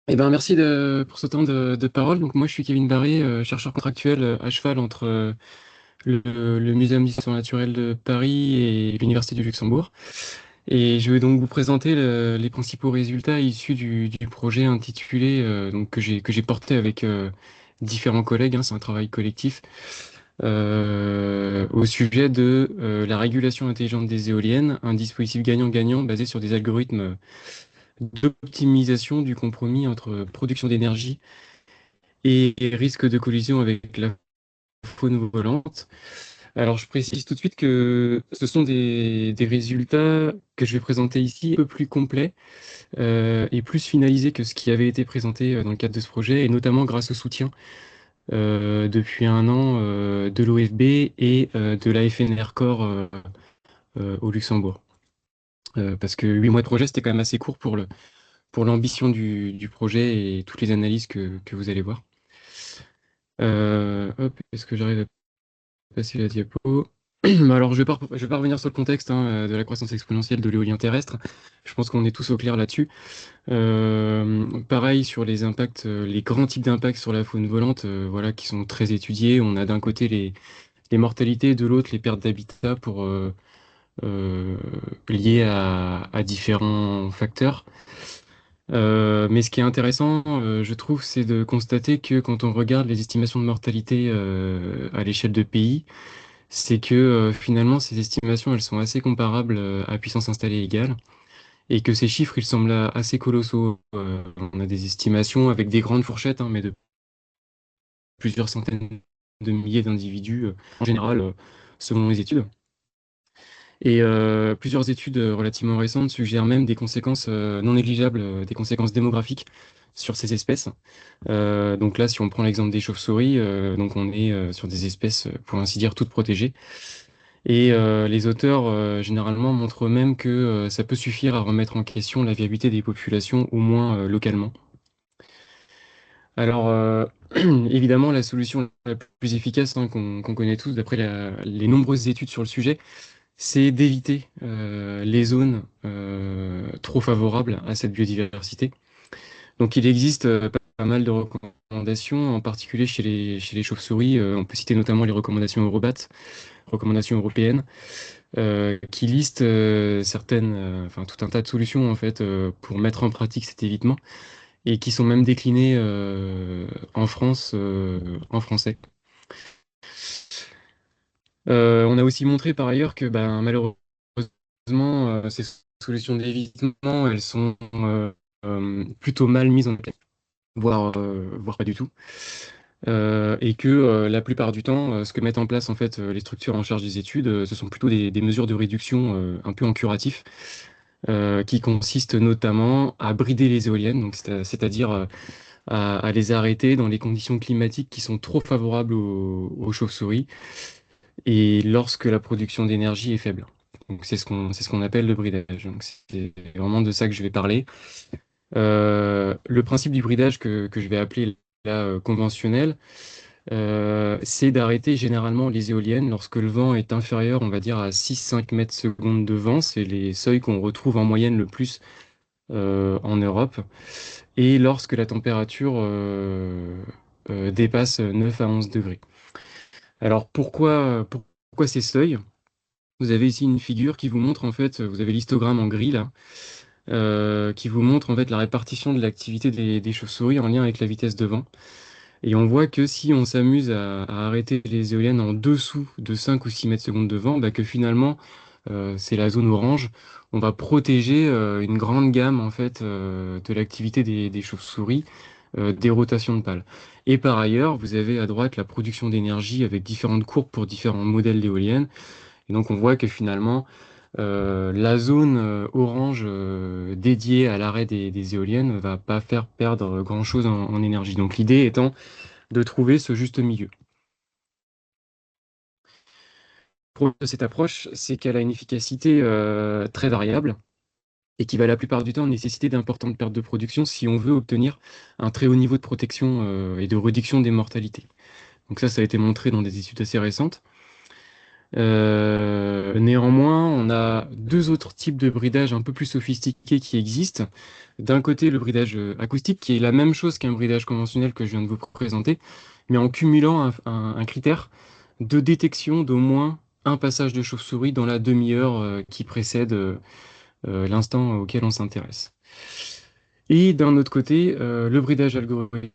Merci pour ce temps de parole. Donc moi, je suis Kevin Barré, chercheur contractuel à cheval entre le Muséum d'histoire naturelle de Paris et l'Université du Luxembourg. Et je vais donc vous présenter les principaux résultats issus du projet intitulé donc que j'ai porté avec différents collègues, hein, c'est un travail collectif, au sujet de la régulation intelligente des éoliennes, un dispositif gagnant-gagnant basé sur des algorithmes d'optimisation du compromis entre production d'énergie et risque de collision avec la faune volante. Alors, je précise tout de suite que ce sont des résultats que je vais présenter ici un peu plus complets et plus finalisés que ce qui avait été présenté dans le cadre de ce projet, et notamment grâce au soutien depuis un an de l'OFB et de la FNR Corps au Luxembourg. Parce que 8 mois de projet, c'était quand même assez court pour l'ambition du projet et toutes les analyses que vous allez voir. Hop, est-ce que j'arrive à passer la diapo? Alors, je vais pas revenir sur le contexte, hein, de la croissance exponentielle de l'éolien terrestre. Je pense qu'on est tous au clair là-dessus. Pareil sur les impacts, les grands types d'impacts sur la faune volante, voilà, qui sont très étudiés. On a d'un côté les mortalités, de l'autre les pertes d'habitat euh, liées à différents facteurs. Mais ce qui est intéressant, je trouve, c'est de constater que quand on regarde les estimations de mortalité à l'échelle de pays, c'est que finalement ces estimations elles sont assez comparables à puissance installée égale et que ces chiffres ils semblent assez colossaux. On a des estimations avec des grandes fourchettes, hein, mais de plusieurs centaines de milliers d'individus en général selon les études. Et plusieurs études relativement récentes suggèrent même des conséquences non négligeables, des conséquences démographiques sur ces espèces. Donc là, si on prend l'exemple des chauves-souris, donc on est sur des espèces, pour ainsi dire, toutes protégées. Et les auteurs, généralement, montrent même que ça peut suffire à remettre en question la viabilité des populations, au moins localement. Alors, évidemment, la solution la plus efficace, hein, qu'on connaît tous, d'après les nombreuses études sur le sujet, c'est d'éviter les zones trop favorables à cette biodiversité. Donc il existe pas mal de recommandations, en particulier chez les chauves-souris. On peut citer notamment les recommandations Eurobat, recommandations européennes, qui listent enfin tout un tas de solutions en fait pour mettre en pratique cet évitement et qui sont même déclinées en France en français. On a aussi montré par ailleurs que malheureusement ces solutions d'évitement elles sont plutôt mal mises en place, voire pas du tout. Et que la plupart du temps, ce que mettent en place en fait les structures en charge des études, ce sont plutôt des mesures de réduction un peu en curatif, qui consistent notamment à brider les éoliennes, donc c'est-à-dire à les arrêter dans les conditions climatiques qui sont trop favorables aux chauves-souris et lorsque la production d'énergie est faible. Donc c'est ce qu'on appelle le bridage. Donc c'est vraiment de ça que je vais parler. Le principe du bridage que je vais appeler là conventionnel, c'est d'arrêter généralement les éoliennes lorsque le vent est inférieur, on va dire, à 6-5 mètres secondes de vent. C'est les seuils qu'on retrouve en moyenne le plus en Europe. Et lorsque la température dépasse 9 à 11 degrés. Alors pourquoi ces seuils? Vous avez ici une figure qui vous montre en fait, vous avez l'histogramme en gris là, qui vous montre en fait la répartition de l'activité des chauves-souris en lien avec la vitesse de vent. Et on voit que si on s'amuse à arrêter les éoliennes en dessous de 5 ou 6 mètres secondes de vent, que finalement, c'est la zone orange, on va protéger une grande gamme en fait de l'activité des chauves-souris, des rotations de pales. Et par ailleurs, vous avez à droite la production d'énergie avec différentes courbes pour différents modèles d'éoliennes. Et donc on voit que finalement, la zone orange dédiée à l'arrêt des éoliennes ne va pas faire perdre grand-chose en énergie. Donc l'idée étant de trouver ce juste milieu. Le problème de cette approche, c'est qu'elle a une efficacité très variable et qui va la plupart du temps nécessiter d'importantes pertes de production si on veut obtenir un très haut niveau de protection et de réduction des mortalités. Donc ça a été montré dans des études assez récentes. Néanmoins, on a deux autres types de bridage un peu plus sophistiqués qui existent. D'un côté, le bridage acoustique, qui est la même chose qu'un bridage conventionnel que je viens de vous présenter, mais en cumulant un critère de détection d'au moins un passage de chauve-souris dans la demi-heure qui précède l'instant auquel on s'intéresse. Et d'un autre côté, le bridage algorithmique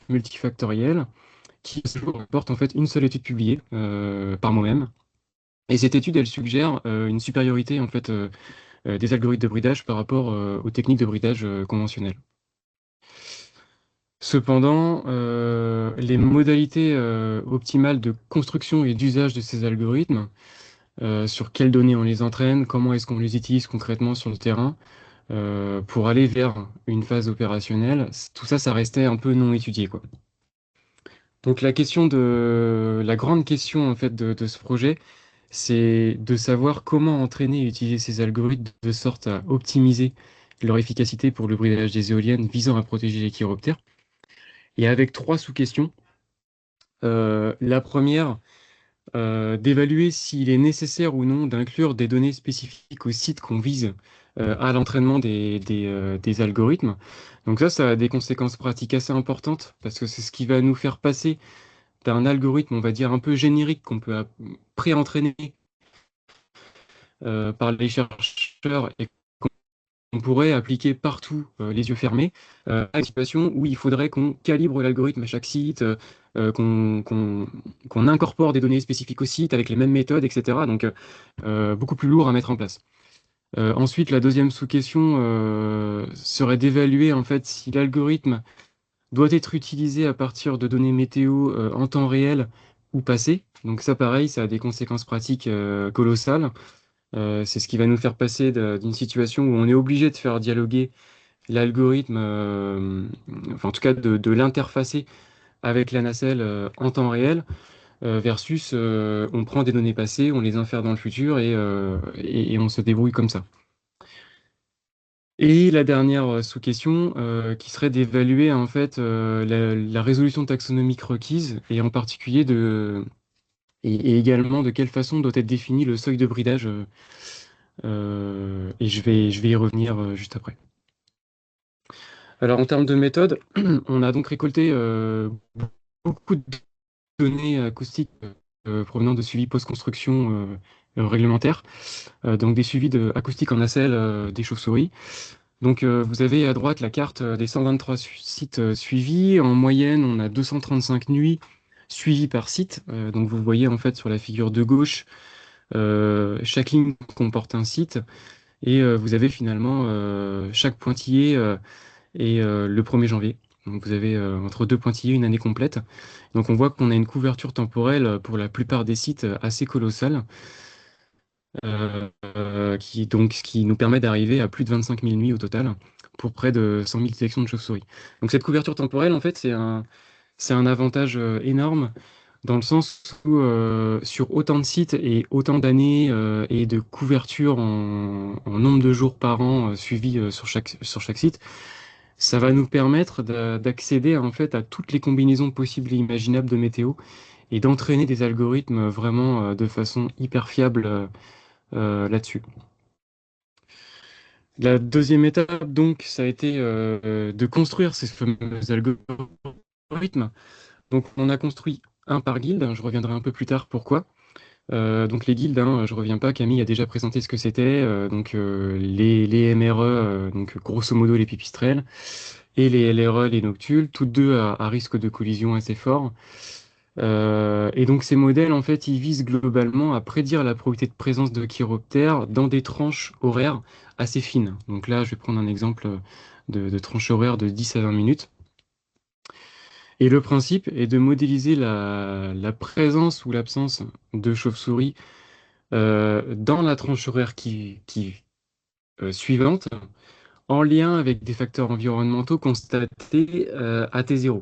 multifactoriel, qui à ce jour porte en fait une seule étude publiée par moi-même. Et cette étude, elle suggère une supériorité en fait des algorithmes de bridage par rapport aux techniques de bridage conventionnelles. Cependant, les modalités optimales de construction et d'usage de ces algorithmes, sur quelles données on les entraîne, comment est-ce qu'on les utilise concrètement sur le terrain, pour aller vers une phase opérationnelle, tout ça, ça restait un peu non étudié, quoi. Donc la grande question en fait de ce projet, c'est de savoir comment entraîner et utiliser ces algorithmes de sorte à optimiser leur efficacité pour le bridage des éoliennes visant à protéger les chiroptères. Et avec trois sous-questions. La première, d'évaluer s'il est nécessaire ou non d'inclure des données spécifiques au site qu'on vise à l'entraînement des algorithmes. Donc ça a des conséquences pratiques assez importantes parce que c'est ce qui va nous faire passer d'un algorithme, on va dire, un peu générique qu'on peut pré-entraîner par les chercheurs et qu'on pourrait appliquer partout les yeux fermés, à une situation où il faudrait qu'on calibre l'algorithme à chaque site, qu'on incorpore des données spécifiques au site avec les mêmes méthodes, etc. Donc beaucoup plus lourd à mettre en place. Ensuite, la deuxième sous-question serait d'évaluer en fait si l'algorithme doit être utilisé à partir de données météo en temps réel ou passé. Donc ça, pareil, ça a des conséquences pratiques colossales. C'est ce qui va nous faire passer d'une situation où on est obligé de faire dialoguer l'algorithme, enfin en tout cas de l'interfacer avec la nacelle en temps réel, versus on prend des données passées, on les infère dans le futur et on se débrouille comme ça. Et la dernière sous-question, qui serait d'évaluer en fait la résolution taxonomique requise, et en particulier et également de quelle façon doit être défini le seuil de bridage. Et je vais y revenir juste après. Alors en termes de méthode, on a donc récolté beaucoup de données acoustiques provenant de suivis post-construction réglementaires, donc des suivis acoustiques en nacelle des chauves-souris. Donc, vous avez à droite la carte des 123 sites suivis. En moyenne, on a 235 nuits suivies par site. Donc, vous voyez en fait sur la figure de gauche, chaque ligne comporte un site. Et vous avez finalement chaque pointillé et le 1er janvier. Donc, vous avez entre deux pointillés une année complète. Donc, on voit qu'on a une couverture temporelle pour la plupart des sites assez colossale. Ce qui nous permet d'arriver à plus de 25 000 nuits au total pour près de 100 000 détections de chauves-souris. Donc cette couverture temporelle, en fait, c'est un avantage énorme dans le sens où sur autant de sites et autant d'années et de couverture en nombre de jours par an suivis sur chaque site, ça va nous permettre d'accéder en fait à toutes les combinaisons possibles et imaginables de météo et d'entraîner des algorithmes vraiment de façon hyper fiable là-dessus. La deuxième étape, donc, ça a été de construire ces fameux algorithmes. Donc, on a construit un par guilde. Je reviendrai un peu plus tard pourquoi. Donc, les guildes, hein, je reviens pas. Camille a déjà présenté ce que c'était. Donc, les MRE, donc grosso modo les pipistrelles, et les LRE, les noctules, toutes deux à risque de collision assez fort. Et donc ces modèles, en fait, ils visent globalement à prédire la probabilité de présence de chiroptères dans des tranches horaires assez fines. Donc là, je vais prendre un exemple de tranche horaire de 10 à 20 minutes. Et le principe est de modéliser la présence ou l'absence de chauves-souris dans la tranche horaire suivante, en lien avec des facteurs environnementaux constatés à T0.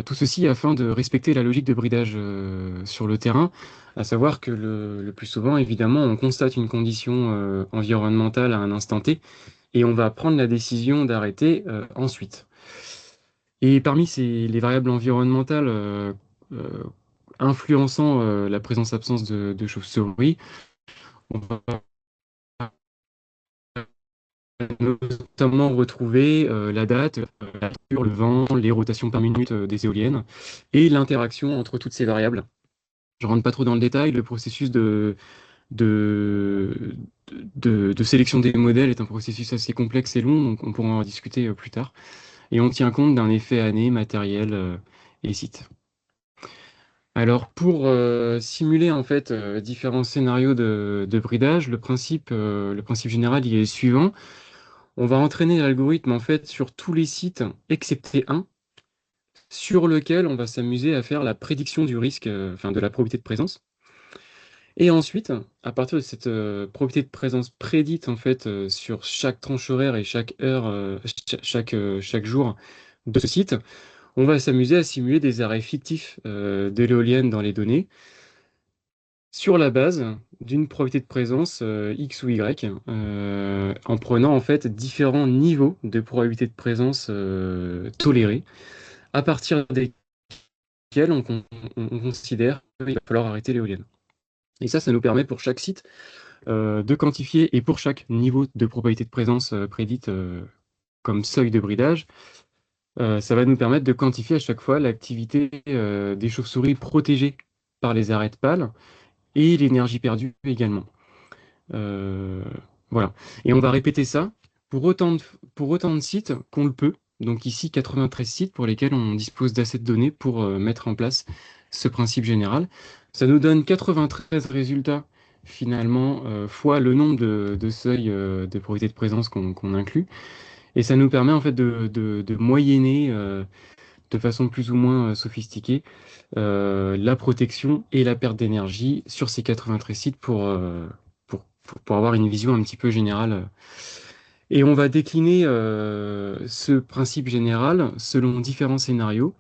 Tout ceci afin de respecter la logique de bridage sur le terrain, à savoir que le plus souvent, évidemment, on constate une condition environnementale à un instant T et on va prendre la décision d'arrêter ensuite. Et parmi les variables environnementales influençant la présence-absence de chauves-souris. On va notamment retrouver la date, la température, le vent, les rotations par minute des éoliennes et l'interaction entre toutes ces variables. Je ne rentre pas trop dans le détail, le processus de, de sélection des modèles est un processus assez complexe et long, donc on pourra en discuter plus tard. Et on tient compte d'un effet année, matériel et site. Alors pour simuler en fait différents scénarios de bridage, le principe général il est le suivant. On va entraîner l'algorithme en fait sur tous les sites excepté un, sur lequel on va s'amuser à faire la prédiction du risque, enfin de la probabilité de présence. Et ensuite, à partir de cette probabilité de présence prédite en fait sur chaque tranche horaire et chaque heure, chaque jour de ce site, on va s'amuser à simuler des arrêts fictifs de l'éolienne dans les données sur la base d'une probabilité de présence X ou Y, en prenant en fait différents niveaux de probabilité de présence tolérés, à partir desquels on considère qu'il va falloir arrêter l'éolienne. Et ça nous permet pour chaque site de quantifier, et pour chaque niveau de probabilité de présence prédite comme seuil de bridage, ça va nous permettre de quantifier à chaque fois l'activité des chauves-souris protégées par les arêtes pâles et l'énergie perdue également. Euh, voilà. Et on va répéter ça pour autant de sites qu'on le peut. Donc ici, 93 sites pour lesquels on dispose d'assez de données pour mettre en place ce principe général. Ça nous donne 93 résultats finalement, fois le nombre de seuils de probabilité de présence qu'on inclut. Et ça nous permet en fait de moyenner de façon plus ou moins sophistiquée la protection et la perte d'énergie sur ces 93 sites pour avoir une vision un petit peu générale. Et on va décliner ce principe général selon différents scénarios.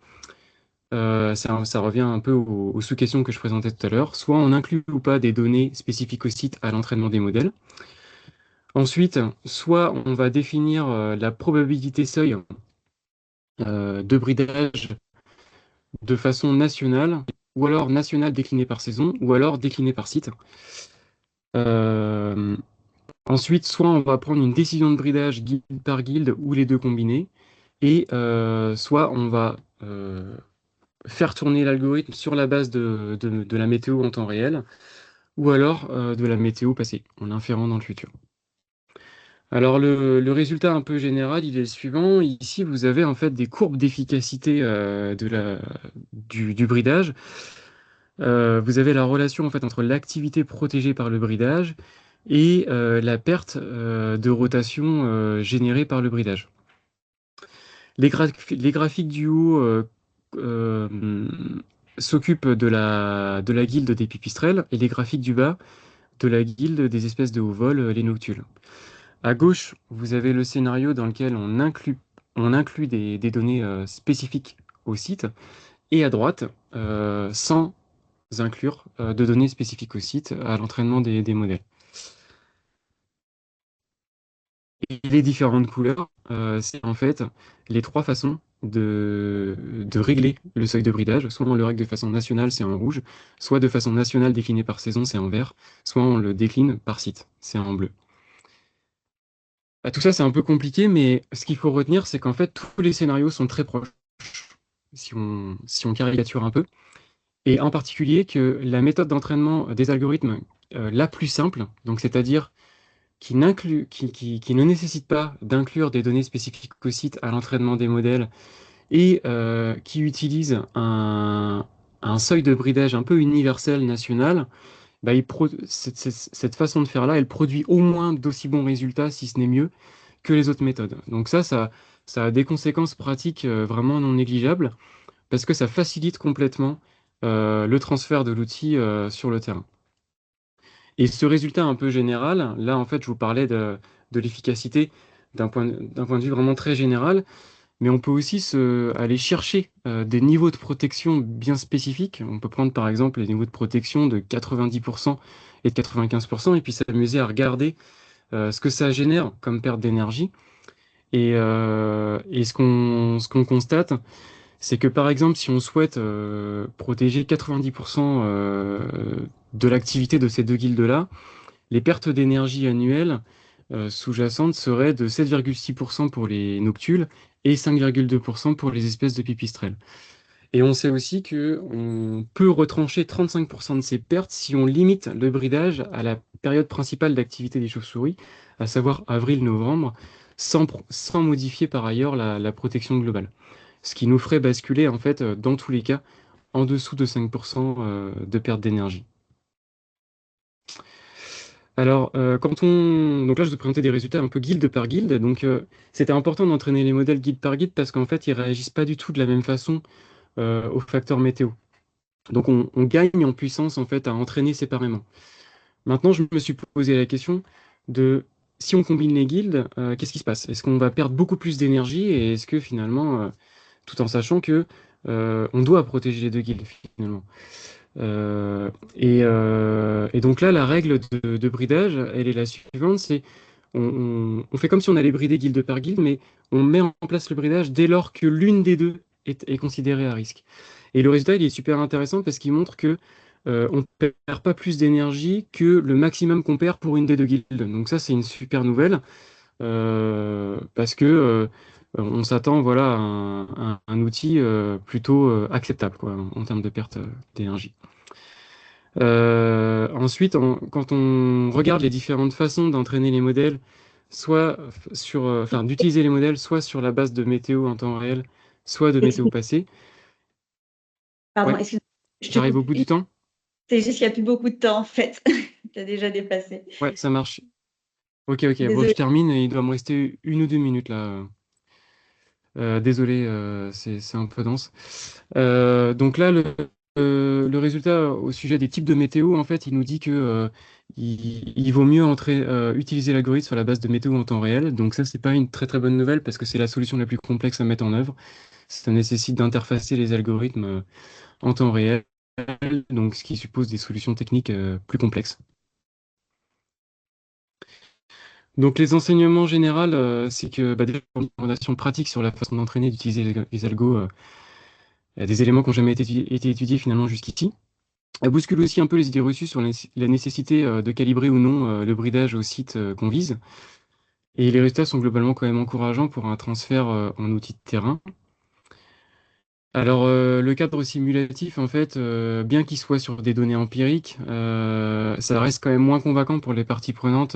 Ça revient un peu aux sous-questions que je présentais tout à l'heure. Soit on inclut ou pas des données spécifiques au site à l'entraînement des modèles. Ensuite, soit on va définir la probabilité seuil de bridage de façon nationale, ou alors nationale déclinée par saison, ou alors déclinée par site. Euh, Ensuite, soit on va prendre une décision de bridage guilde par guilde, ou les deux combinés, et soit on va faire tourner l'algorithme sur la base de la météo en temps réel, ou alors de la météo passée, en inférant dans le futur. Alors le résultat un peu général, il est le suivant. Ici, vous avez en fait des courbes d'efficacité du bridage. Vous avez la relation en fait entre l'activité protégée par le bridage et la perte de rotation générée par le bridage. Les graphiques du haut euh, s'occupent de la guilde des pipistrelles et les graphiques du bas de la guilde des espèces de haut vol, les noctules. À gauche, vous avez le scénario dans lequel on inclut des données spécifiques au site, et à droite, sans inclure de données spécifiques au site à l'entraînement des modèles. Et les différentes couleurs, c'est en fait les trois façons de régler le seuil de bridage. Soit on le règle de façon nationale, c'est en rouge, soit de façon nationale déclinée par saison, c'est en vert, soit on le décline par site, c'est en bleu. Tout ça, c'est un peu compliqué, mais ce qu'il faut retenir, c'est qu'en fait, tous les scénarios sont très proches, si on caricature un peu, et en particulier que la méthode d'entraînement des algorithmes la plus simple, donc c'est-à-dire qui ne nécessite pas d'inclure des données spécifiques au site à l'entraînement des modèles et qui utilise un seuil de bridage un peu universel national, bah, cette façon de faire là, elle produit au moins d'aussi bons résultats, si ce n'est mieux, que les autres méthodes. Donc ça a des conséquences pratiques vraiment non négligeables parce que ça facilite complètement le transfert de l'outil sur le terrain. Et ce résultat un peu général, là en fait je vous parlais de l'efficacité d'un point de vue vraiment très général, mais on peut aussi aller chercher des niveaux de protection bien spécifiques. On peut prendre par exemple les niveaux de protection de 90% et de 95% et puis s'amuser à regarder ce que ça génère comme perte d'énergie. Et ce qu'on constate, C'est que par exemple, si on souhaite protéger 90% de l'activité de ces deux guildes-là, les pertes d'énergie annuelles sous-jacentes seraient de 7,6% pour les noctules et 5,2% pour les espèces de pipistrelles. Et on sait aussi que on peut retrancher 35% de ces pertes si on limite le bridage à la période principale d'activité des chauves-souris, à savoir avril-novembre, sans modifier par ailleurs la protection globale. Ce qui nous ferait basculer, en fait, dans tous les cas, en dessous de 5% de perte d'énergie. Alors, donc là, je vais te présenter des résultats un peu guilde par guilde. Donc, c'était important d'entraîner les modèles guilde par guilde parce qu'en fait, ils réagissent pas du tout de la même façon aux facteurs météo. Donc, on gagne en puissance, en fait, à entraîner séparément. Maintenant, je me suis posé la question de si on combine les guildes, qu'est-ce qui se passe? Est-ce qu'on va perdre beaucoup plus d'énergie et est-ce que finalement, tout en sachant que on doit protéger les deux guildes finalement. Et donc là, la règle de bridage, elle est la suivante, c'est on fait comme si on allait brider guilde par guilde, mais on met en place le bridage dès lors que l'une des deux est considérée à risque. Et le résultat, il est super intéressant parce qu'il montre que on perd pas plus d'énergie que le maximum qu'on perd pour une des deux guildes. Donc ça, c'est une super nouvelle parce que on s'attend voilà, à un outil plutôt acceptable quoi, en termes de perte d'énergie. Ensuite, quand on regarde les différentes façons d'entraîner les modèles, soit enfin, d'utiliser les modèles, soit sur la base de météo en temps réel, soit de météo Excuse- passée. Pardon, Ouais, excuse, je te j'arrive coupe. au bout du temps. C'est juste qu'il n'y a plus beaucoup de temps, en fait. Tu as déjà dépassé. Ouais, ça marche. Ok, ok. Bon, je Désolée. termine. Il doit me rester 1 ou 2 minutes là. Désolé, c'est un peu dense. Donc là, le résultat au sujet des types de météo, en fait, il nous dit que il vaut mieux utiliser l'algorithme sur la base de météo en temps réel. Donc ça, c'est pas une très très bonne nouvelle parce que c'est la solution la plus complexe à mettre en œuvre. Ça nécessite d'interfacer les algorithmes en temps réel, donc ce qui suppose des solutions techniques plus complexes. Donc les enseignements généraux, c'est que déjà, une recommandation pratique sur la façon d'entraîner et d'utiliser les algos. Il y a des éléments qui n'ont jamais été étudiés finalement jusqu'ici. Elle bouscule aussi un peu les idées reçues sur la nécessité de calibrer ou non le bridage au site qu'on vise. Et les résultats sont globalement quand même encourageants pour un transfert en outil de terrain. Alors, le cadre simulatif, en fait, bien qu'il soit sur des données empiriques, ça reste quand même moins convaincant pour les parties prenantes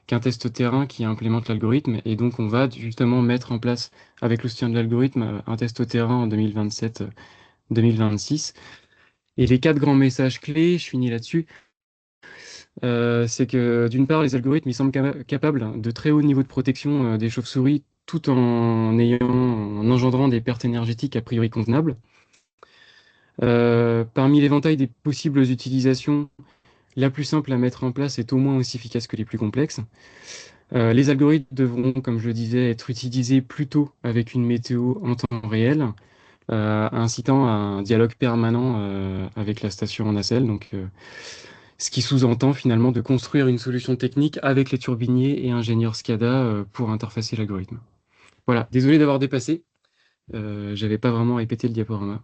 qu'un test terrain qui implémente l'algorithme. Et donc, on va justement mettre en place, avec le soutien de l'algorithme, un test terrain en 2027-2026. Et les quatre grands messages clés, je finis là-dessus, c'est que d'une part, les algorithmes ils semblent capables de très haut niveau de protection des chauves-souris tout en engendrant des pertes énergétiques a priori convenables. Parmi l'éventail des possibles utilisations, la plus simple à mettre en place est au moins aussi efficace que les plus complexes. Les algorithmes devront, comme je le disais, être utilisés plutôt avec une météo en temps réel, incitant à un dialogue permanent avec la station en nacelle. Donc, ce qui sous-entend finalement de construire une solution technique avec les turbiniers et ingénieurs SCADA pour interfacer l'algorithme. Voilà, désolé d'avoir dépassé. J'avais pas vraiment répété le diaporama.